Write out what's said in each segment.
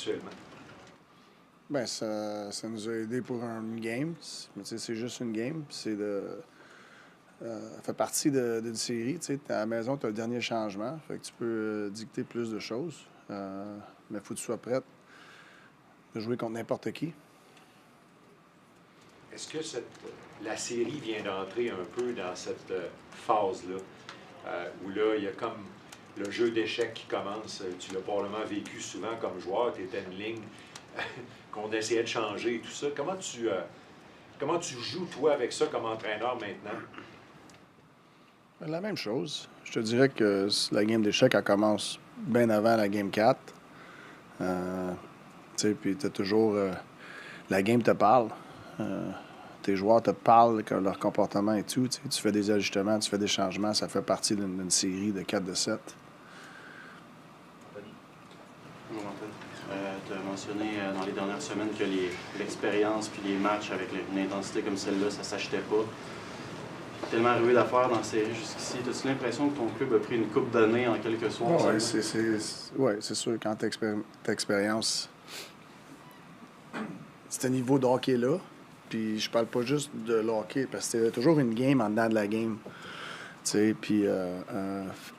actuellement? Bien, ça nous a aidé pour une game. Mais tu sais, c'est juste une game. C'est ça fait partie d'une série. Tu sais, à la maison, tu as le dernier changement. Fait que tu peux dicter plus de choses. Mais il faut que tu sois prête de jouer contre n'importe qui. Est-ce que la série vient d'entrer un peu dans cette phase-là, où là, il y a comme le jeu d'échecs qui commence? Tu l'as probablement vécu souvent comme joueur, tu étais une ligne qu'on essayait de changer et tout ça. Comment tu joues, toi, avec ça comme entraîneur maintenant? La même chose. Je te dirais que la game d'échecs, elle commence bien avant la game 4. Tu sais, puis tu as toujours... la game te parle. Tes joueurs te parlent, leur comportement et tout. Tu fais des ajustements, tu fais des changements. Ça fait partie d'une série de 4 de 7. Bonjour Antoine. Tu as mentionné dans les dernières semaines que l'expérience puis les matchs avec une intensité comme celle-là, ça ne s'achetait pas. Tellement arrivé d'affaires dans la série jusqu'ici. As-tu l'impression que ton club a pris une coupe d'années en quelques soirs? Oui, c'est sûr. Quand tu expérience, c'est un niveau de hockey-là. Puis je parle pas juste de hockey, parce que c'est toujours une game en dedans de la game. Tu sais, puis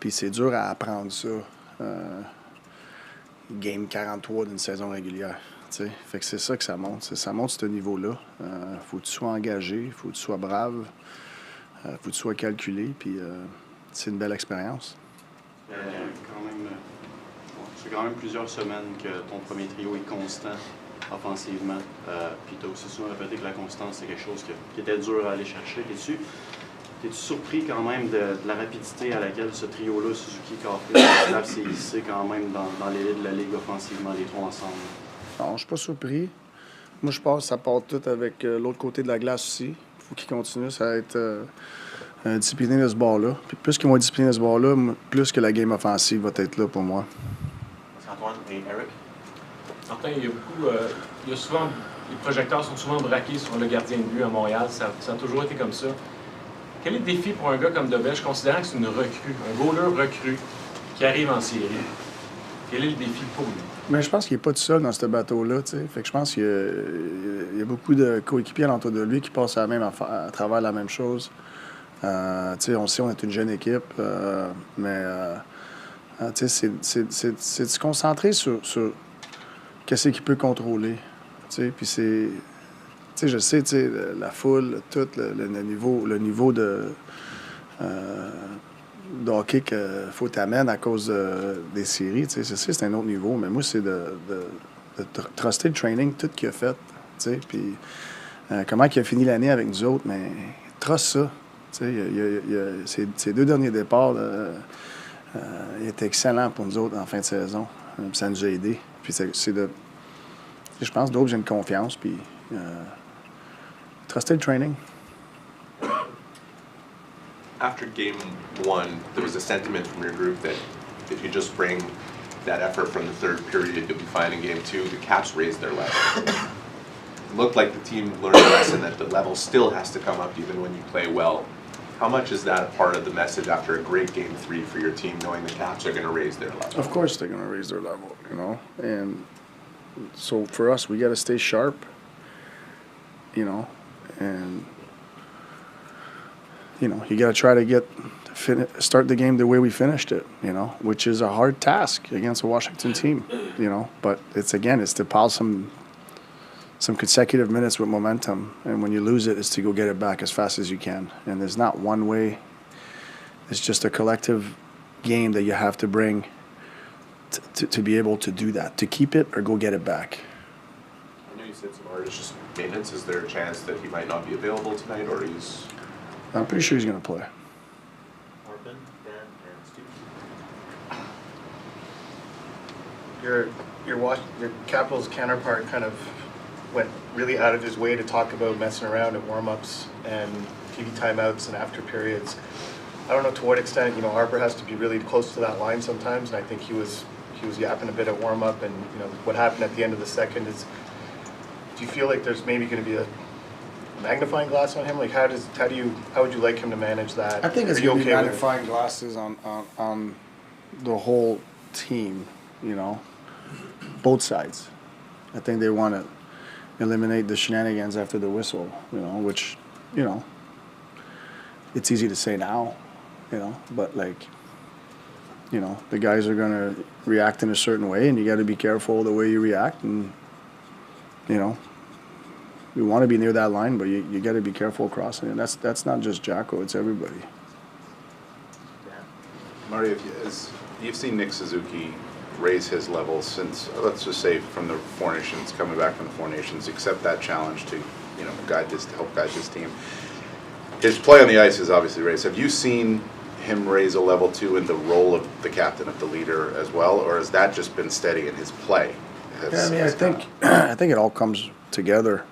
c'est dur à apprendre ça. Game 43 d'une saison régulière. Tu sais, fait que c'est ça que ça monte. Ça monte ce niveau-là. Faut que tu sois engagé, faut que tu sois brave, faut que tu sois calculé, puis c'est une belle expérience. C'est quand même plusieurs semaines que ton premier trio est constant offensivement. Puis tu as aussi souvent répété que la constance, c'est quelque chose qui était dur à aller chercher. Es-tu surpris quand même de la rapidité à laquelle ce trio-là, Suzuki, Caulfield, s'est hissé quand même dans l'élite de la Ligue offensivement, les trois ensemble? Non, je suis pas surpris. Moi, je pense que ça part tout avec l'autre côté de la glace aussi. Il faut qu'ils continuent. Ça va être discipliné de ce bord-là. Puis plus qu'ils vont être disciplinés de ce bord-là, plus que la game offensive va être là pour moi. Merci Antoine. Et Eric? Martin, il y a souvent, les projecteurs sont souvent braqués sur le gardien de but à Montréal. Ça a toujours été comme ça. Quel est le défi pour un gars comme Dvorak, considérant que c'est une recrue, un goaler recrue qui arrive en série? Quel est le défi pour lui? Mais je pense qu'il n'est pas tout seul dans ce bateau-là. T'sais. Fait que je pense qu'il y a beaucoup de coéquipiers alentour de lui qui passent à travers la même chose. On sait on est une jeune équipe, mais c'est de se concentrer sur qu'est-ce qu'il peut contrôler. Puis c'est... je sais, la foule, tout le niveau de hockey qu'il faut t'amener à cause des séries. C'est un autre niveau, mais moi, c'est de truster le training, tout qu'il a fait. Puis comment il a fini l'année avec nous autres, mais trust ça. Ces 2 derniers départs, il était excellent pour nous autres en fin de saison. Ça nous a aidés. Puis je pense d'autres, j'ai une confiance. Puis truster le training. After game 1, there was a sentiment from your group that if you just bring that effort from the third period, you'll be fine in game 2. The Caps raised their level. It looked like the team learned a lesson that the level still has to come up even when you play well. How much is that a part of the message after a great game 3 for your team, knowing the Caps are going to raise their level? Of course they're going to raise their level, And so for us, we got to stay sharp, and you got to try to start the game the way we finished it, which is a hard task against a Washington team, But it's to pile some consecutive minutes with momentum, and when you lose it, it's to go get it back as fast as you can. And there's not one way. It's just a collective game that you have to bring to be able to do that, to keep it or go get it back. I know you said some art is just maintenance. Is there a chance that he might not be available tonight, or he's... I'm pretty sure he's going to play. Martin, Dan, and Steve. Your Capitals counterpart kind of went really out of his way to talk about messing around at warm-ups and TV timeouts and after periods. I don't know to what extent, Arber has to be really close to that line sometimes, and I think he was yapping a bit at warm-up, and what happened at the end of the second is. Do you feel like there's maybe going to be a magnifying glass on him? Like how would you like him to manage that? I think it's going to be magnifying glasses on the whole team, both sides. I think they want to eliminate the shenanigans after the whistle, which, it's easy to say now, but like, the guys are going to react in a certain way, and you got to be careful the way you react. And, we want to be near that line, but you got to be careful crossing it. That's not just Jacko, it's everybody. Marty, as you've seen Nick Suzuki raise his level since, let's just say, from the Four Nations, coming back from the Four Nations, accept that challenge to, help guide this team. His play on the ice is obviously raised. Have you seen him raise a level too in the role of the captain, of the leader as well, or has that just been steady in his play? I think it all comes together.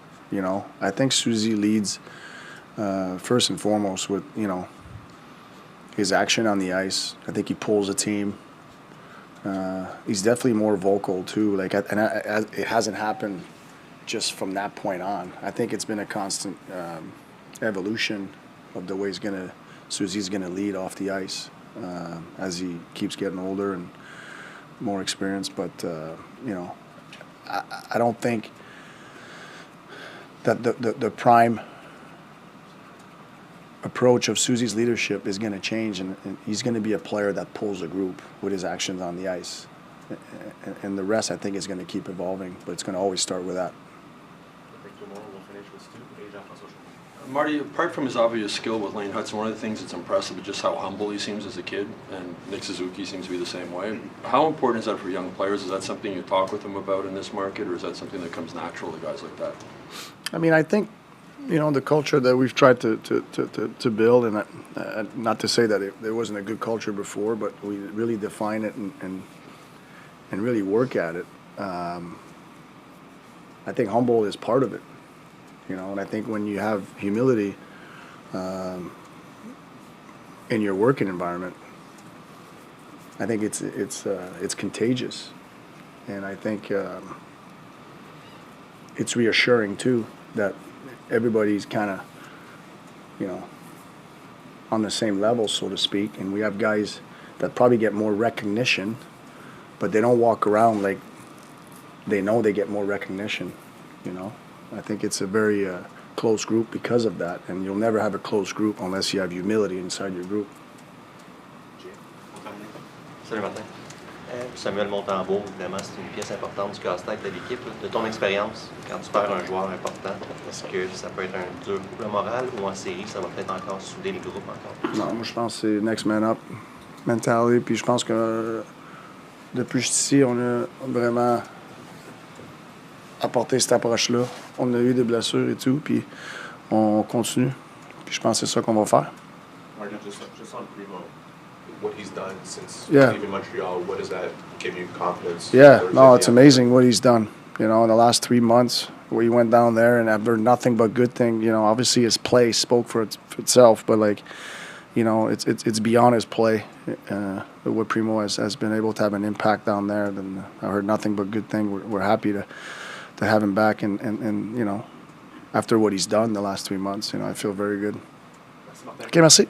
I think Suzy leads first and foremost with his action on the ice. I think he pulls a team. He's definitely more vocal too. It hasn't happened just from that point on. I think it's been a constant evolution of the way Suzy's gonna lead off the ice as he keeps getting older and more experienced. But I don't think that the prime approach of Suzy's leadership is going to change, and he's going to be a player that pulls a group with his actions on the ice. And the rest, I think, is going to keep evolving, but it's going to always start with that. Marty, apart from his obvious skill with Lane Hutson, one of the things that's impressive is just how humble he seems as a kid, and Nick Suzuki seems to be the same way. How important is that for young players? Is that something you talk with them about in this market, or is that something that comes natural to guys like that? I think, the culture that we've tried to build, and not to say that there wasn't a good culture before, but we really define it and really work at it. I think humble is part of it. And I think when you have humility in your working environment, I think it's contagious, and I think it's reassuring too that everybody's kind of on the same level, so to speak, and we have guys that probably get more recognition, but they don't walk around like they know they get more recognition. I think it's a very close group because of that, and you'll never have a close group unless you have humility inside your group. Salut Martin. Samuel Montembeault, évidemment, c'est une pièce importante du casse-tête de l'équipe. De ton expérience, quand tu perds un joueur important, est-ce que ça peut être un dur coup le moral, ou en série, ça va peut-être encore souder les groupes encore? Non, moi je pense que c'est next man up mentality, puis je pense que depuis que je suis ici, on a vraiment apporter cette approche-là. On a eu des blessures et tout, puis on continue. Puis je pense que c'est ça qu'on va faire. Martin, just on Primeau, what he's done since Yeah. leaving Montreal, what does that give you confidence? Yeah, Or is no, it it's the- amazing what he's done. In the last 3 months, where he went down there, and I've heard nothing but good things. Obviously his play spoke for itself, but it's beyond his play. What Primeau has been able to have an impact down there, then I heard nothing but good things. We're happy to have him back, and after what he's done the last 3 months, I feel very good. Okay, merci.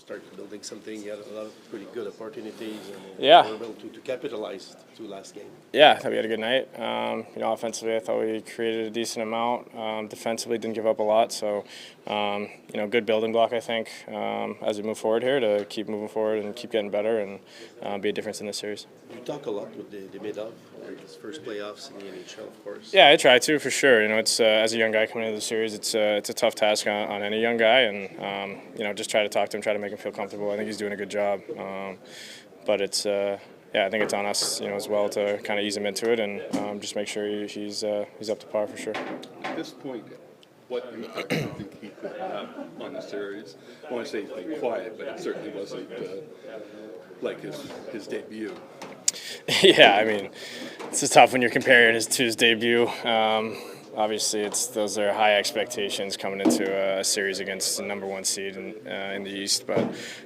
start building something. You had a lot of pretty good opportunities, and Yeah. you were able to capitalize to last game. Yeah, I thought we had a good night. Offensively, I thought we created a decent amount. Defensively, didn't give up a lot. So, good building block, I think, as we move forward here to keep moving forward and keep getting better and be a difference in this series. You talk a lot with the mid-off, his first playoffs in the NHL, of course. Yeah, I try to for sure. It's as a young guy coming into the series, it's a tough task on any young guy, and just try to talk to him, try to make him feel comfortable. I think he's doing a good job, but it's I think it's on us as well to kind of ease him into it and just make sure he's up to par for sure. At this point, what impact do you think he could have on the series? I want to say he's been quiet, but it certainly wasn't like his debut. Yeah, I mean, it's tough when you're comparing it to his debut. Obviously, those are high expectations coming into a series against the number 1 seed in the East. But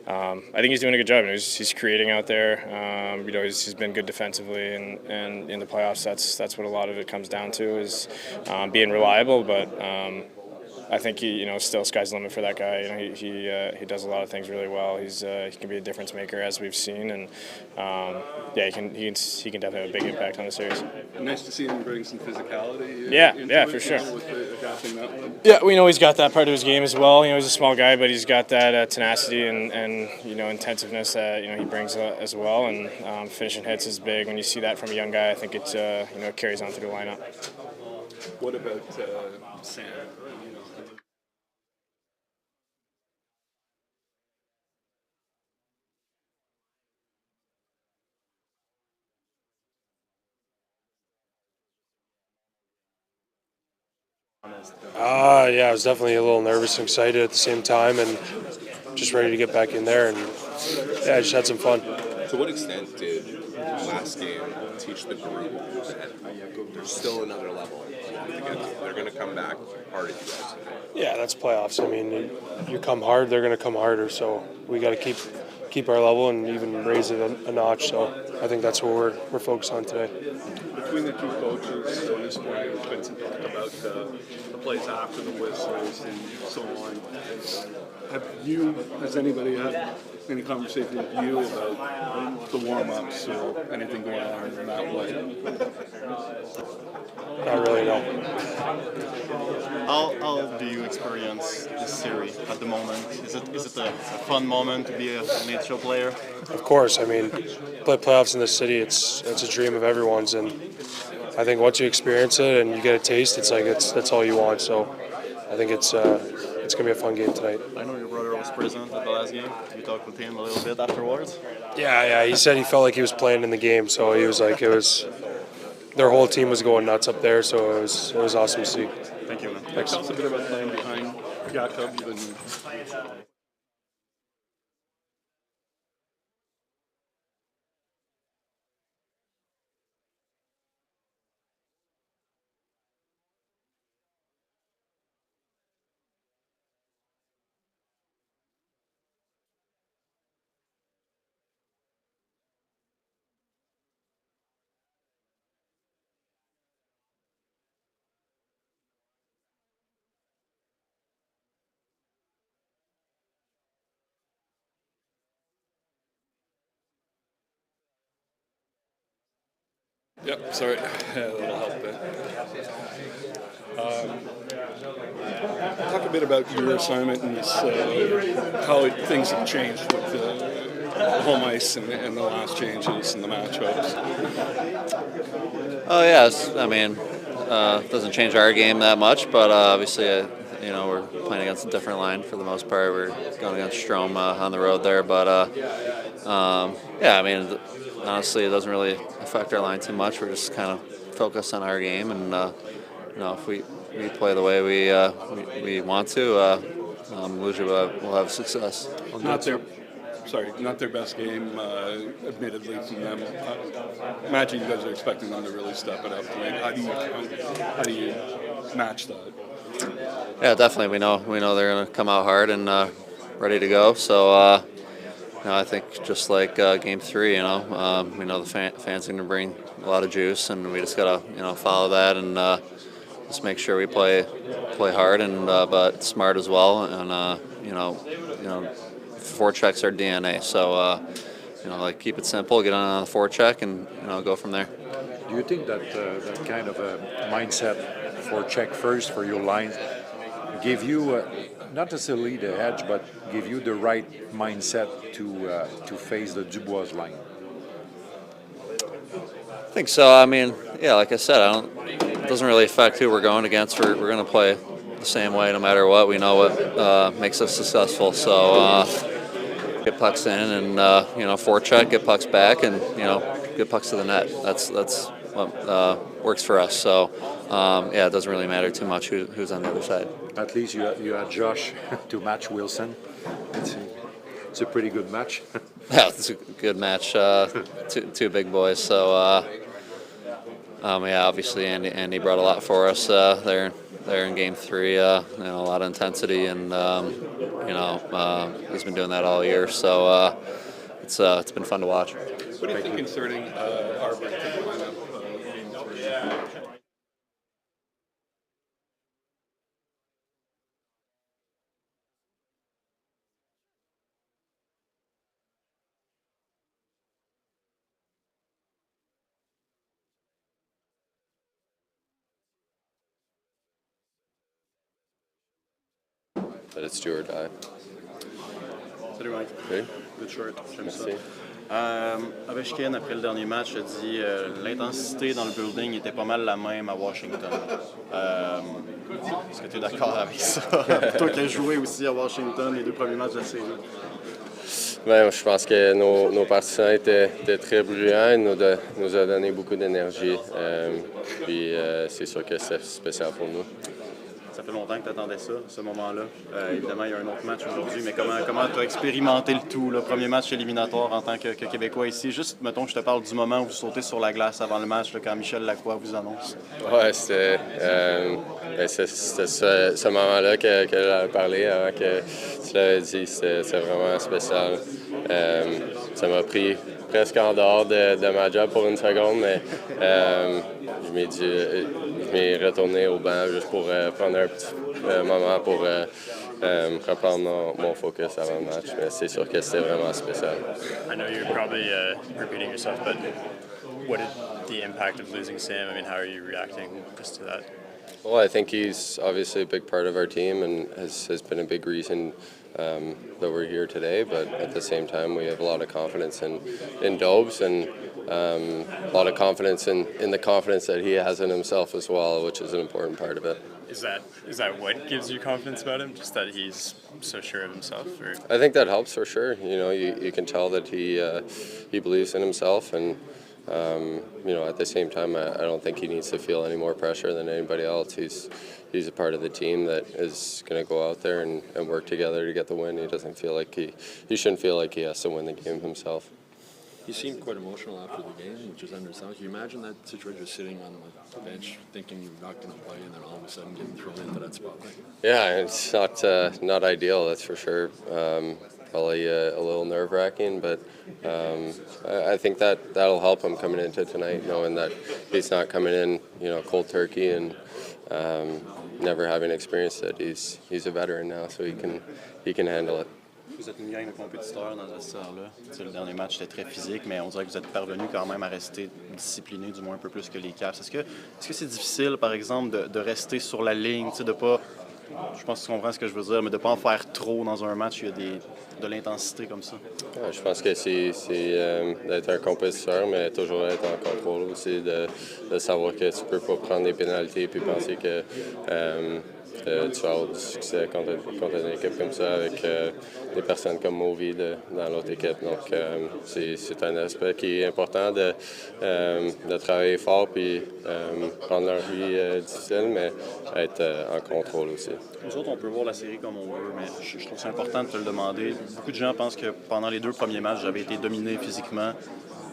I think he's doing a good job. He's creating out there. He's been good defensively, and in the playoffs, that's what a lot of it comes down to is being reliable. But I think still sky's the limit for that guy. He does a lot of things really well. He can be a difference maker as we've seen, and he can definitely have a big impact on the series. Nice to see him bring some physicality. Yeah, for sure. With adapting that one. Yeah, we know he's got that part of his game as well. He's a small guy, but he's got that tenacity and intensiveness that he brings as well. And finishing hits is big. When you see that from a young guy, I think it carries on through the lineup. What about Sam? Yeah, I was definitely a little nervous and excited at the same time, and just ready to get back in there, and I just had some fun. To what extent did last game teach the group that there's still another level you have to get to? They're going to come back hard at you guys. Yeah, that's playoffs. I mean, you come hard, they're going to come harder, so we got to keep our level and even raise it a notch. So I think that's what we're focused on today. Between the two coaches, Tony Sport and Vincent talked about the plays after the whistles and so on. Has anybody had any conversation with you about the warm-ups or anything going on in that way? Not really, no. How do you experience this series at the moment? Is it a fun moment to be an NHL player? Of course. I mean, play playoffs in this city, it's a dream of everyone's, and I think once you experience it and you get a taste, that's all you want. So I think it's going to be a fun game tonight. I know your brother was present at the last game. You talked with him a little bit afterwards? Yeah. He said he felt like he was playing in the game, so he was like, their whole team was going nuts up there, so it was awesome to see. Thank you, man. Thanks. Tell us a bit about playing behind Xhekaj and Yep, sorry, a little help there. Talk a bit about your assignment and this, how things have changed with the home ice and the last changes and the matchups. Oh yes, I mean, it doesn't change our game that much, but obviously, we're playing against a different line for the most part. We're going against Strome on the road there, but I mean, honestly, it doesn't really affect our line too much. We're just kind of focused on our game, and if we play the way we want to, usually we'll have success. Not their best game, admittedly, from them. Imagine you guys are expecting them to really step it up tonight. How do you match that? Yeah, definitely. We know they're going to come out hard and ready to go. So. I think just like Game 3, we know the fans are going to bring a lot of juice, and we just got to, follow that and just make sure we play hard and but smart as well. And forecheck's our DNA. So, like keep it simple, get on the forecheck, and go from there. Do you think that that kind of a mindset forecheck first for your lines give you not necessarily the edge, but give you the right mindset to face the Dubois line? I think so. I mean, like I said, it doesn't really affect who we're going against. We're going to play the same way no matter what. We know what makes us successful. So get pucks in and forecheck, get pucks back, and get pucks to the net. That's what works for us. So it doesn't really matter too much who's on the other side. At least you had Josh to match Wilson. It's a pretty good match. Yeah, it's a good match. Two big boys. So obviously Andy brought a lot for us there in Game 3. A lot of intensity, and he's been doing that all year. So it's been fun to watch. What do you think inserting Arber into the lineup in Game 3? But it's do or die. Salut Mike. Good. Good shirt, j'aime ça. Merci. Arber Xhekaj, après le dernier match, a dit l'intensité dans le building était pas mal la même à Washington. Est-ce que tu es d'accord avec ça? Toi qui as joué aussi à Washington les 2 premiers matchs de la série. Ben, je pense que nos partisans étaient très bruyants. Ils nous a donné beaucoup d'énergie. Puis c'est sûr que c'est spécial pour nous. Ça fait longtemps que tu attendais ça, ce moment-là. Évidemment, il y a un autre match aujourd'hui, mais comment tu as expérimenté le tout, le premier match éliminatoire en tant que Québécois ici? Juste, mettons, je te parle du moment où vous sautez sur la glace avant le match, là, quand Michel Lacroix vous annonce. Ouais, c'était ce moment-là qu'elle a parlé avant que tu l'avais dit. C'était vraiment spécial. Ça m'a pris presque en dehors de ma job pour une seconde, mais je m'ai retourné au banc juste pour prendre un petit moment pour reprendre mon focus avant le match. Mais c'est sûr que c'était vraiment spécial. I know you're probably repeating yourself, but what did the impact of losing Sam? I mean, how are you reacting just to that? Well, I think he's obviously a big part of our team and has been a big reason that we're here today. But at the same time, we have a lot of confidence in Dobes and a lot of confidence in the confidence that he has in himself as well, which is an important part of it. Is that what gives you confidence about him? Just that he's so sure of himself? Or? I think that helps for sure. You can tell that he believes in himself, and at the same time, I don't think he needs to feel any more pressure than anybody else. He's a part of the team that is going to go out there and work together to get the win. He doesn't feel like he shouldn't feel like he has to win the game himself. He seemed quite emotional after the game, which is understandable. Can you imagine that situation, just sitting on the bench, thinking you're not going to play, and then all of a sudden getting thrown into that spotlight? Yeah, it's not ideal, that's for sure. Probably a little nerve-wracking, but I think that'll help him coming into tonight, knowing that he's not coming in, cold turkey and never having experienced it. He's a veteran now, so he can handle it. Vous êtes une gang de compétiteurs dans ce là. Le dernier match était très physique, mais on dirait que vous êtes parvenus quand même à rester disciplinés, du moins un peu plus que les Caps. Est-ce que c'est difficile, par exemple, de rester sur la ligne, de pas, je pense que tu comprends ce que je veux dire, mais de ne pas en faire trop dans un match où il y a de l'intensité comme ça? Ouais, je pense que c'est d'être un compétiteur, mais toujours être en contrôle aussi, de savoir que tu peux pas prendre des pénalités puis penser que tu vas avoir du succès contre une équipe comme ça avec des personnes comme Movi dans l'autre équipe. Donc, c'est un aspect qui est important de travailler fort puis prendre leur vie difficile, mais être en contrôle aussi. Nous autres, on peut voir la série comme on veut, mais je trouve c'est important de te le demander. Beaucoup de gens pensent que pendant les 2 premiers matchs, j'avais été dominé physiquement.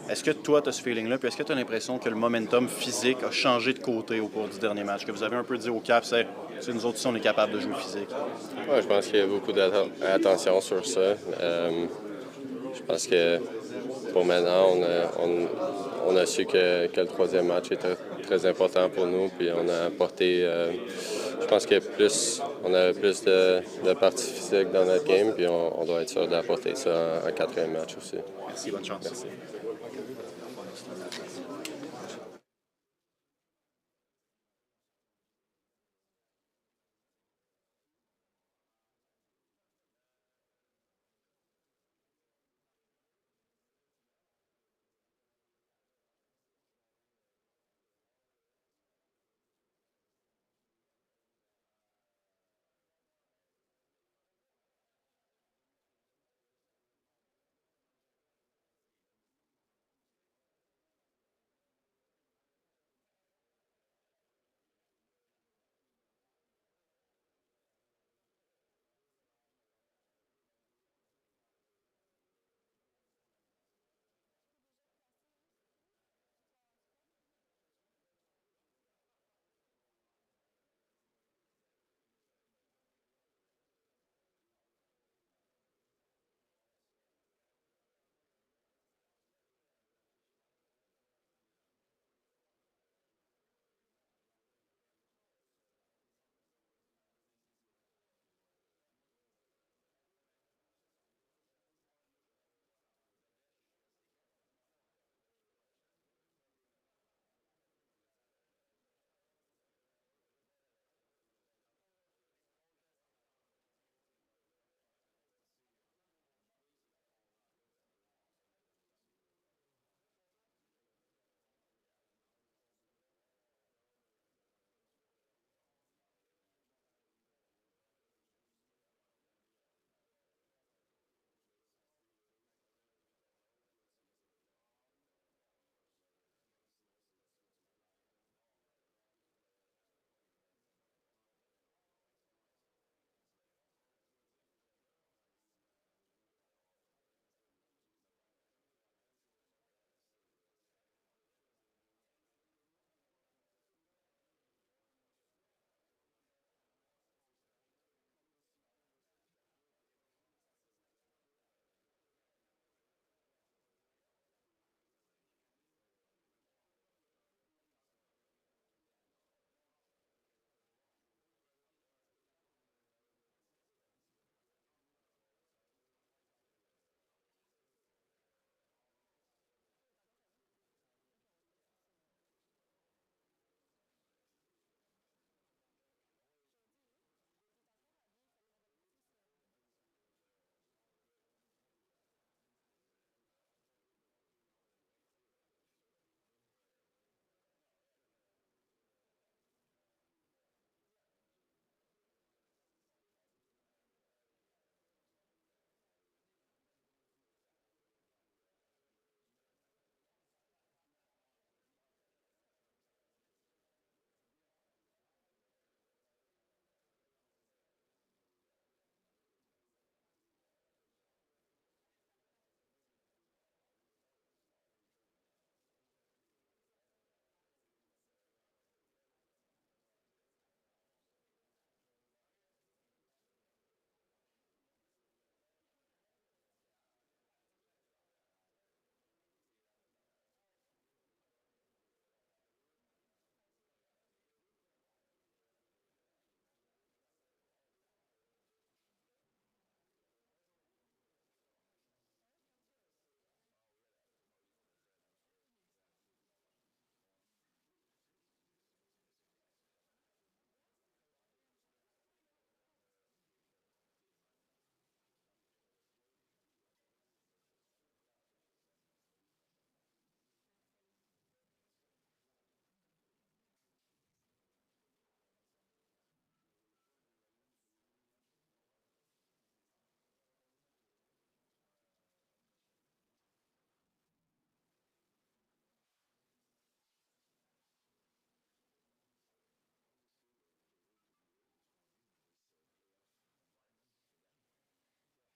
Est-ce que toi, tu as ce feeling-là? Puis est-ce que tu as l'impression que le momentum physique a changé de côté au cours du dernier match? Que vous avez un peu dit au Cap, c'est nous autres, on est capable de jouer physique? Oui, je pense qu'il y a beaucoup d'attention sur ça. Je pense que pour maintenant, on a su que le 3e match était très important pour nous. Puis on a apporté je pense qu'on a plus de parties physiques dans notre game, puis on doit être sûr d'apporter ça en quatrième match aussi. Merci, bonne chance. Merci.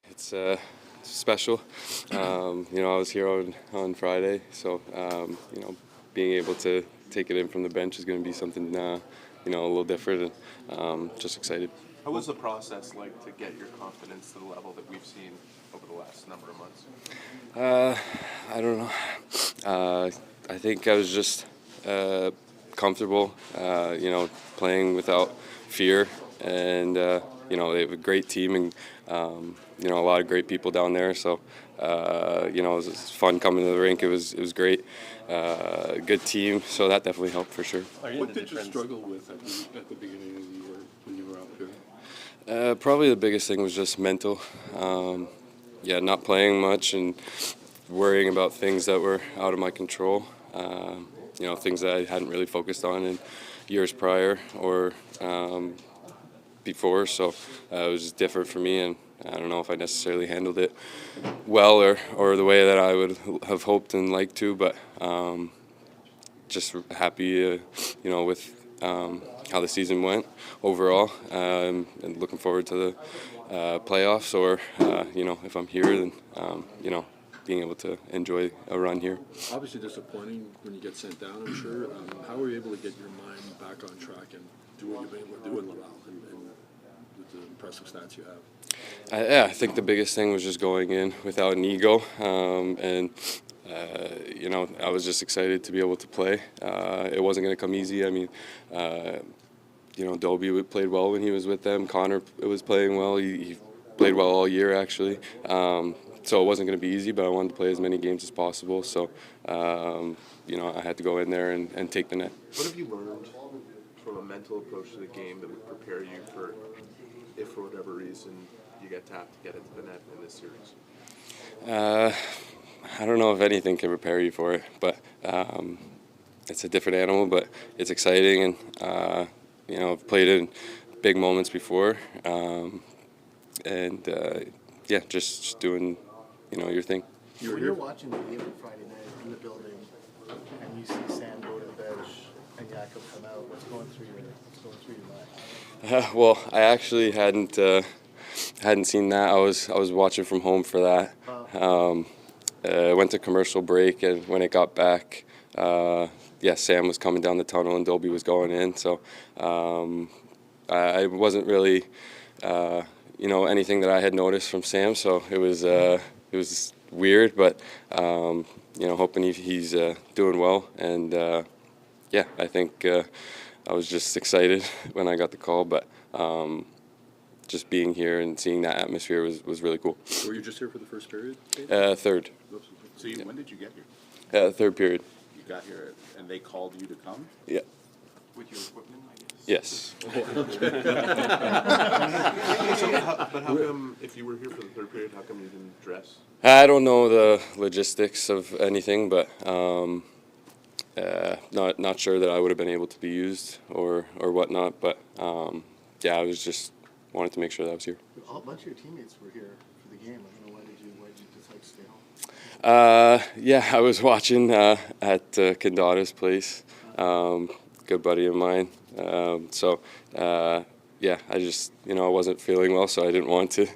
It's special. I was here on Friday, so being able to take it in from the bench is going to be something a little different, and just excited. How was the process like to get your confidence to the level that we've seen over the last number of months? I don't know. I think I was just comfortable, playing without fear, and they have a great team and a lot of great people down there. So it was fun coming to the rink. It was great, good team. So that definitely helped for sure. What did you struggle with at the beginning of the year when you were out here? Probably the biggest thing was just mental. Not playing much and worrying about things that were out of my control. Things that I hadn't really focused on in years prior or before. So it was just different for me, and I don't know if I necessarily handled it well or the way that I would have hoped and liked to, but just happy, with how the season went overall, and looking forward to the playoffs, or if I'm here, then being able to enjoy a run here. Obviously disappointing when you get sent down, I'm sure. How were you able to get your mind back on track and do what you've been able to do in Laval and with the impressive stats you have? I think the biggest thing was just going in without an ego, and I was just excited to be able to play. It wasn't going to come easy. I mean, Dobie played well when he was with them. Connor was playing well. He played well all year, actually. So it wasn't going to be easy, but I wanted to play as many games as possible. So, I had to go in there and take the net. What have you learned from a mental approach to the game that would prepare you for, if for whatever reason you get tapped to get into the net in this series? I don't know if anything can prepare you for it, but it's a different animal, but it's exciting, and I've played in big moments before, just doing your thing. When you're watching the game on Friday night in the building and you see Sam go to the bench and Jakob come out, what's going through your mind? Well, I actually hadn't seen that. I was watching from home for that. I went to commercial break, and when it got back, Sam was coming down the tunnel and Dobie was going in. So I wasn't really, anything that I had noticed from Sam. So it was weird, but hoping he's doing well. And I think I was just excited when I got the call, but just being here and seeing that atmosphere was really cool. Were you just here for the first period? Third. So when did you get here? Third period. You got here and they called you to come? Yeah. With your equipment, I guess? Yes. But how come, if you were here for the third period, how come you didn't dress? I don't know the logistics of anything, but not sure that I would have been able to be used or whatnot. But I was just wanted to make sure that I was here. A bunch of your teammates were here for the game. I don't know why did you decide to stay home? I was watching at Kendata's place. Good buddy of mine. I just, I wasn't feeling well, so I didn't want to,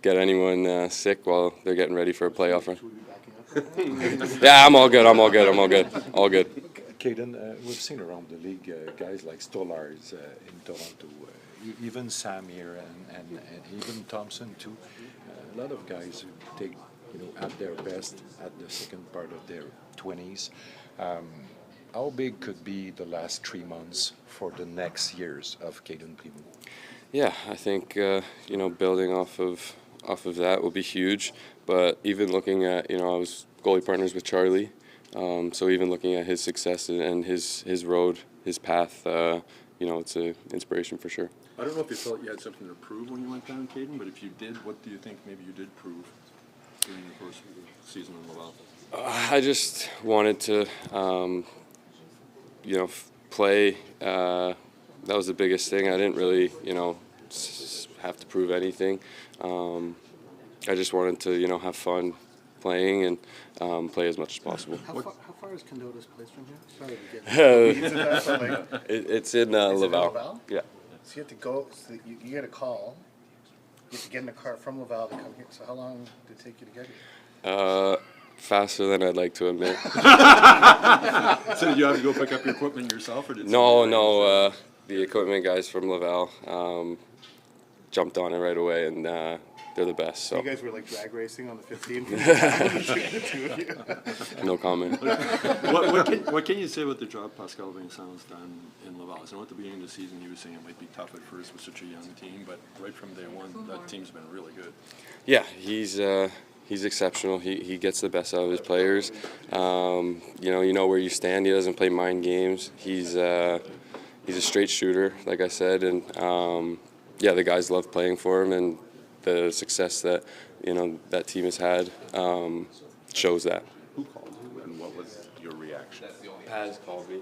get anyone sick while they're getting ready for a playoff run. Yeah, I'm all good. All good. Cayden, we've seen around the league guys like Stolarz in Toronto, even Sam here, and even Thompson too. A lot of guys who take, at their best at the second part of their 20s. How big could be the last 3 months for the next years of Cayden Primeau? Yeah, I think building off of that will be huge. But even looking at I was goalie partners with Charlie, so even looking at his success and his road, his path, it's an inspiration for sure. I don't know if you felt you had something to prove when you went down, Cayden, but if you did, what do you think maybe you did prove during the course of the season in Laval? I just wanted to, play. That was the biggest thing. I didn't really, have to prove anything. I just wanted to, have fun playing and play as much as possible. How far is Kendata's place from here? It's in Laval. Yeah. So you have to go. So you get a call. You have to get in a car from Laval to come here. So how long did it take you to get here? Faster than I'd like to admit. So did you have to go pick up your equipment yourself, or did No. The equipment guys from Laval jumped on it right away, and they're the best. So You guys were like drag racing on the 15. No comment. What can you say about the job Pascal Vincent's done in Laval? I know at the beginning of the season he was saying it might be tough at first with such a young team, but right from day one, that team's been really good. Yeah, he's exceptional. He gets the best out of his players. You know where you stand. He doesn't play mind games. He's a straight shooter, like I said, and the guys love playing for him, and the success that that team has had shows that. Who called you, and what was your reaction? Paz called me.